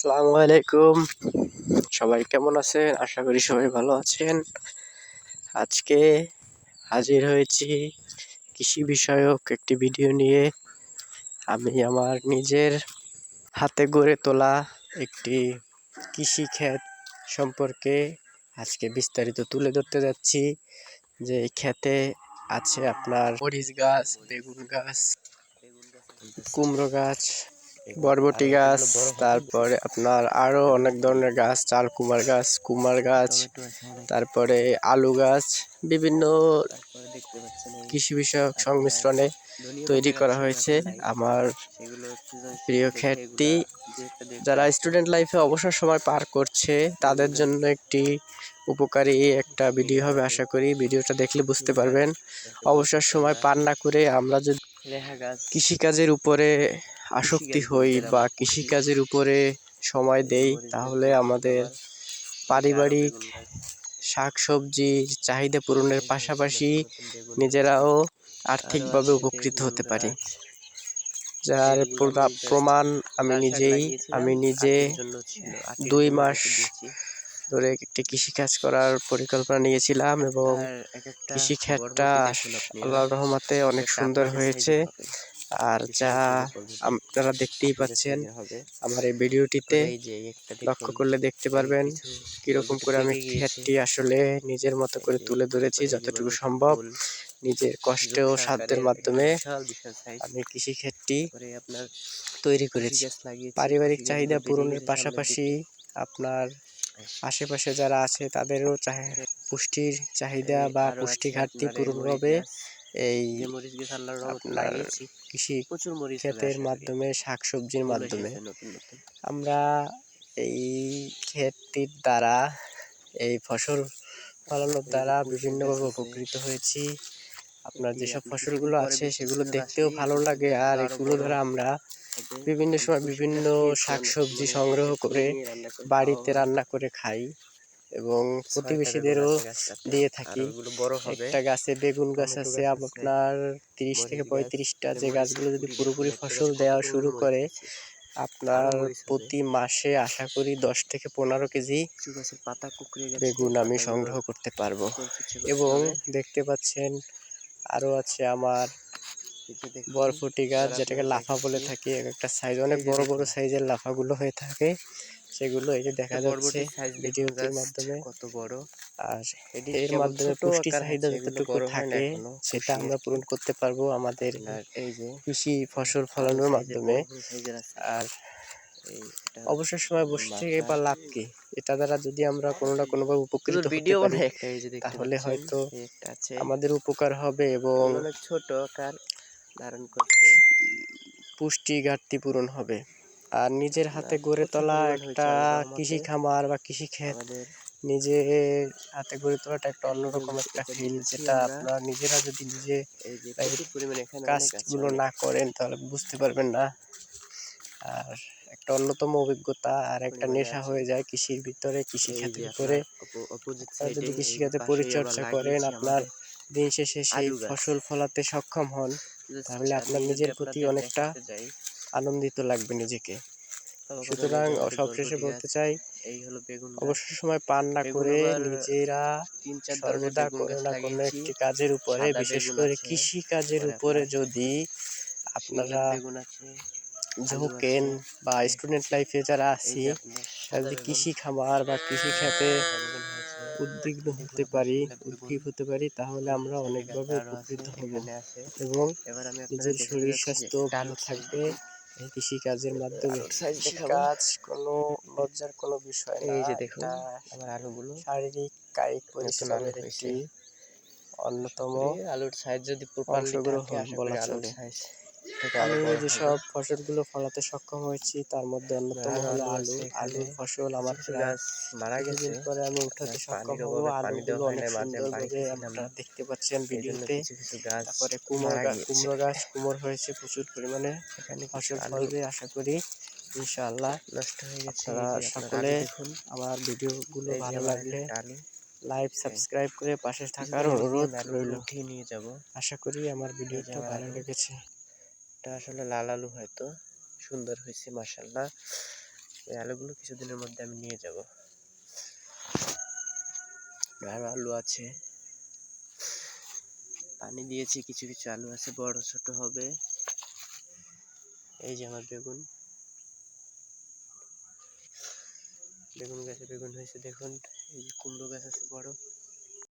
আসসালামু আলাইকুম। সবাই কেমন আছেন? আশা করি সবাই ভালো আছেন। আজকে হাজির হয়েছি কৃষি বিষয়ক একটি ভিডিও নিয়ে। আমি আমার নিজের হাতে গড়ে তোলা একটি কৃষি ক্ষেত সম্পর্কে আজকে বিস্তারিত তুলে ধরতে যাচ্ছি। যে এই ক্ষেতে আছে আপনার মরিচ গাছ, বেগুন গাছ, কুমড়ো গাছ, বরবটি গাছ, তারপরে আপনার আরো অনেক ধরনের গাছ, চাল কুমার গাছ, তারপরে আলু গাছ, বিভিন্ন কৃষি বিষয়ক সংমিশ্রণে তৈরি করা হয়েছে আমার প্রিয় ক্ষেতটি। যারা স্টুডেন্ট লাইফে অবসর সময় পার করছে তাদের জন্য একটি উপকারী একটা ভিডিও হবে। আশা করি ভিডিওটা দেখলে বুঝতে পারবেন। অবসর সময় পার না করে আমরা যদি কৃষিকাজের উপরে আসক্তি হই বা কৃষিকাজের উপরে সময় দেই, তাহলে আমাদের পারিবারিক শাকসবজির চাহিদা পূরণের পাশাপাশি নিজেরাও আর্থিকভাবে উপকৃত হতে পারি। যার প্রমাণ আমি নিজে 2 মাস ধরে একটি কৃষিকাজ করার পরিকল্পনা নিয়েছিলাম এবং কৃষিক্ষেতটা আল্লাহর রহমতে অনেক সুন্দর হয়েছে। আর যা আপনারা দেখতেই পাচ্ছেন আমার এই ভিডিওটিতে, লক্ষ্য করলে দেখতে পারবেন কিরকম করে আমি ক্ষেতটি আসলে নিজের মতো করে তুলে ধরেছি। যতটুকু সম্ভব নিজের কষ্ট ও সাধ্যের মাধ্যমে আমি কৃষিক্ষেতটি তৈরি করেছি। পারিবারিক চাহিদা পূরণের পাশাপাশি আপনার আশেপাশে যারা আছে তাদেরও পুষ্টির চাহিদা বা পুষ্টি ঘাটতি পূরণ হবে এই আপনার কৃষি ক্ষেতের মাধ্যমে, শাকসবজির মাধ্যমে। আমরা এই ক্ষেতটির দ্বারা, এই ফসল ফলানোর দ্বারা বিভিন্নভাবে উপকৃত হয়েছি। আপনার যেসব ফসলগুলো আছে সেগুলো দেখতেও ভালো লাগে, আর এগুলো দ্বারা আমরা বিভিন্ন সময় বিভিন্ন শাকসবজি সংগ্রহ করে বাড়িতে রান্না করে খাই এবং প্রতিবেশীদেরও দিয়ে থাকি। একটা গাছে বেগুন গাছ আছে আপনার 30 থেকে 35টা, যে গাছগুলো যদি পুরোপুরি ফসল দেওয়া শুরু করে আপনার প্রতি মাসে আশা করি 10 থেকে 15 কেজি বেগুন আমি সংগ্রহ করতে পারবো। এবং দেখতে পাচ্ছেন আরো আছে আমার বরফটি গাছ, যেটাকে লাফা বলে থাকি। একটা সাইজ অনেক বড় বড় সাইজের লাফাগুলো হয়ে থাকে, সেগুলো এই যে দেখা যাচ্ছে ভিডিওটির মাধ্যমে কত বড়। আর এর মাধ্যমে পুষ্টি চাহিদা যতটুকু থাকে সেটা আমরা পূরণ করতে পারবো আমাদের এই যে কৃষি ফসল ফলানোর মাধ্যমে। আর অবসর সময় বসে থেকে বা লাভ কি, এটা দ্বারা যদি আমরা কোনো না কোনো ভাবে উপকৃত হতে পারি তাহলে হয়তো আমাদের উপকার হবে এবং ছোট আকার ধারণ করতে পুষ্টি ঘাটতি পূরণ হবে। আর নিজের হাতে গড়ে তোলা একটা কৃষি খামার বা কৃষি ক্ষেত, নিজের হাতে গড়ে তোলাটা একটা অন্যরকম একটা ফিল, যেটা আপনারা নিজেরা যদি নিজে কাজগুলো না করেন তাহলে বুঝতে পারবেন না। আর একটা অন্যতম অভিজ্ঞতা আর একটা নেশা হয়ে যায় কৃষির ভিতরে, কৃষি ক্ষেতের ভিতরে। যদি কৃষিকাজে পরিচর্যা করেন, আপনার দিন শেষে সেই ফসল ফলাতে সক্ষম হন, তাহলে আপনার নিজের প্রতি অনেকটা আনন্দিত লাগবে নিজেকে। সুতরাং সবশেষে বলতে চাই, অবসর সময় পান না করে নিজেরা সর্বদা কোনো না কোনো একটি কাজের উপরে, বিশেষ করে কৃষি কাজের উপরে যদি আপনারা ঝোঁকেন বা স্টুডেন্ট লাইফে যারা আছি, যদি কৃষি খামার বা কৃষি ক্ষেতে উদ্বিগ্ন হতে পারি তাহলে আমরা অনেকভাবে উপকৃত হব এবং নিজের শরীর স্বাস্থ্য ভালো থাকবে এই কৃষি কাজের মাধ্যমে। কাজ কোনো লজ্জার কোনো বিষয় না, এটা আমার আলুগুলো শারীরিক কায়িক পরিশ্রমের একটি অন্যতম অংশগ্রহণ বলা চলে। আমি যেসব ফসলগুলো ফলাতে সক্ষম হয়েছি তার মধ্যে অন্যতম হলো আলুর ফসল। আমার প্রায় কিছুদিন পরে আমি উঠাতে সক্ষম হব। আলুগুলো অনেক সুন্দরভাবে আপনারা দেখতে পাচ্ছেন ভিডিওতে। তারপরে কুমড়ো গাছ হয়েছে প্রচুর পরিমাণে, ফসল ফলবে আশা করি ইনশাআল্লাহ। আপনারা সকলে আমার ভিডিওগুলো ভালো লাগলে লাইক সাবস্ক্রাইব করে পাশে থাকার অনুরোধ রইল। আশা করি আমার ভিডিওটা ভালো লেগেছে। এটা আসলে লাল আলু, হয়তো সুন্দর হয়েছে মাশাআল্লাহ। এই আলুগুলো কিছুদিনের মধ্যে আমি নিয়ে যাব। আরো আলু আছে, পানি দিয়েছি, কিছু কিছু আলু আছে বড় ছোট হবে। এই যে আমার বেগুন, বেগুন গাছে বেগুন হয়েছে দেখুন। এই যে কুমড়ো গাছ আছে বড়।